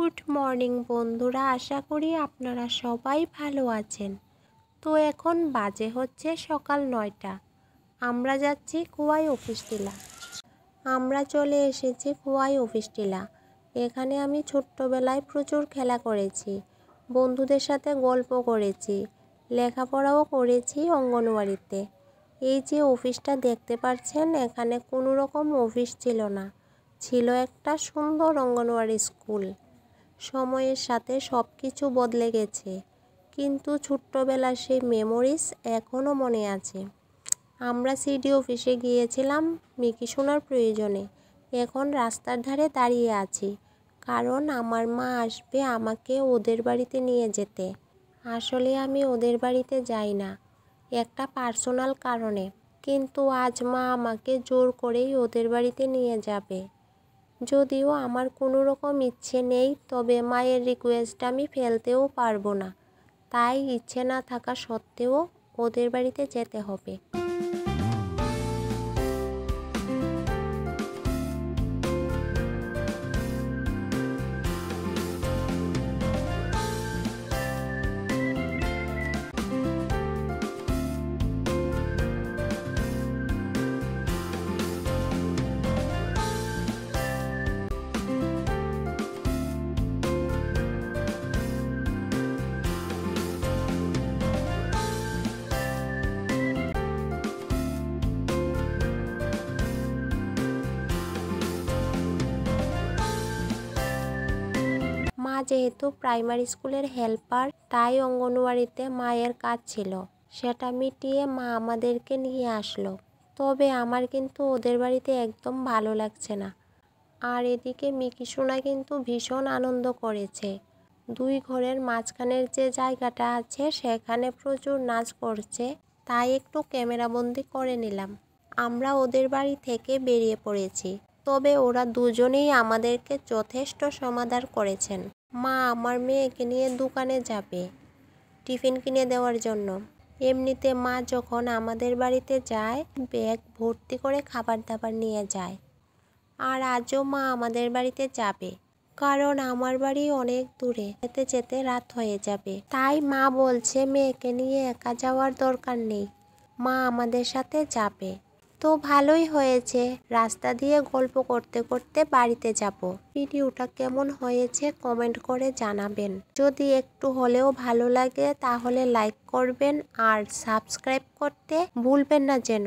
Good morning বন্ধুরা, আশা করি আপনারা সবাই ভালো আছেন। তো এখন বাজে হচ্ছে সকাল 9টা। আমরা যাচ্ছি খোয়াই অফিস টিলা। আমরা চলে এসেছি খোয়াই অফিস টিলা। এখানে আমি ছোট্টবেলায় প্রচুর খেলা করেছি, বন্ধুদের সাথে গল্প করেছি, লেখাপড়াও করেছি অঙ্গনওয়াড়িতে। এই যে অফিসটা দেখতে পাচ্ছেন, এখানে কোনো রকম অফিস ছিল না, ছিল একটা সুন্দর অঙ্গনওয়াড়ি স্কুল। সময়ের সাথে সব কিছু বদলে গেছে, কিন্তু ছোট্টবেলার সেই মেমোরিজ এখনও মনে আছে। আমরা সিডি অফিসে গিয়েছিলাম মিকি সোনার প্রয়োজনে। এখন রাস্তার ধারে দাঁড়িয়ে আছি, কারণ আমার মা আসবে আমাকে ওদের বাড়িতে নিয়ে যেতে। আসলে আমি ওদের বাড়িতে যাই না, একটা পার্সোনাল কারণে, কিন্তু আজ মা আমাকে জোর করেই ওদের বাড়িতে নিয়ে যাবে। যদিও আমার কোনো রকম ইচ্ছে নেই, তবে মায়ের রিকোয়েস্ট আমি ফেলতেও পারবো না, তাই ইচ্ছে না থাকা সত্ত্বেও ওদের বাড়িতে যেতে হবে। মা যেহেতু প্রাইমারি স্কুলের হেল্পার, তাই অঙ্গনওয়াড়িতে মায়ের কাজ ছিল, সেটা মিটিয়ে মা আমাদেরকে নিয়ে আসলো। তবে আমার কিন্তু ওদের বাড়িতে একদম ভালো লাগছে না। আর এদিকে মিকি সোনা কিন্তু ভীষণ আনন্দ করেছে। দুই ঘরের মাঝখানের যে জায়গাটা আছে সেখানে প্রচুর নাচ করছে, তাই একটু ক্যামেরাবন্দি করে নিলাম। আমরা ওদের বাড়ি থেকে বেরিয়ে পড়েছি, তবে ওরা দুজনেই আমাদেরকে যথেষ্ট সমাদর করেছেন। মা আমার মেয়েকে নিয়ে দোকানে যাবে টিফিন কিনে দেওয়ার জন্য। এমনিতে মা যখন আমাদের বাড়িতে যায় ব্যাগ ভর্তি করে খাবার দাবার নিয়ে যায়, আর আজও মা আমাদের বাড়িতে যাবে, কারণ আমার বাড়ি অনেক দূরে, যেতে যেতে রাত হয়ে যাবে। তাই মা বলছে মেয়েকে নিয়ে একা যাওয়ার দরকার নেই, মা আমাদের সাথে যাবে। তো ভালোই হয়েছে, রাস্তা দিয়ে গল্প করতে করতে বাড়িতে যাব। ভিডিওটা কেমন হয়েছে কমেন্ট করে জানাবেন। যদি একটু হলেও ভালো লাগে তাহলে লাইক করবেন আর সাবস্ক্রাইব করতে ভুলবেন না যেন।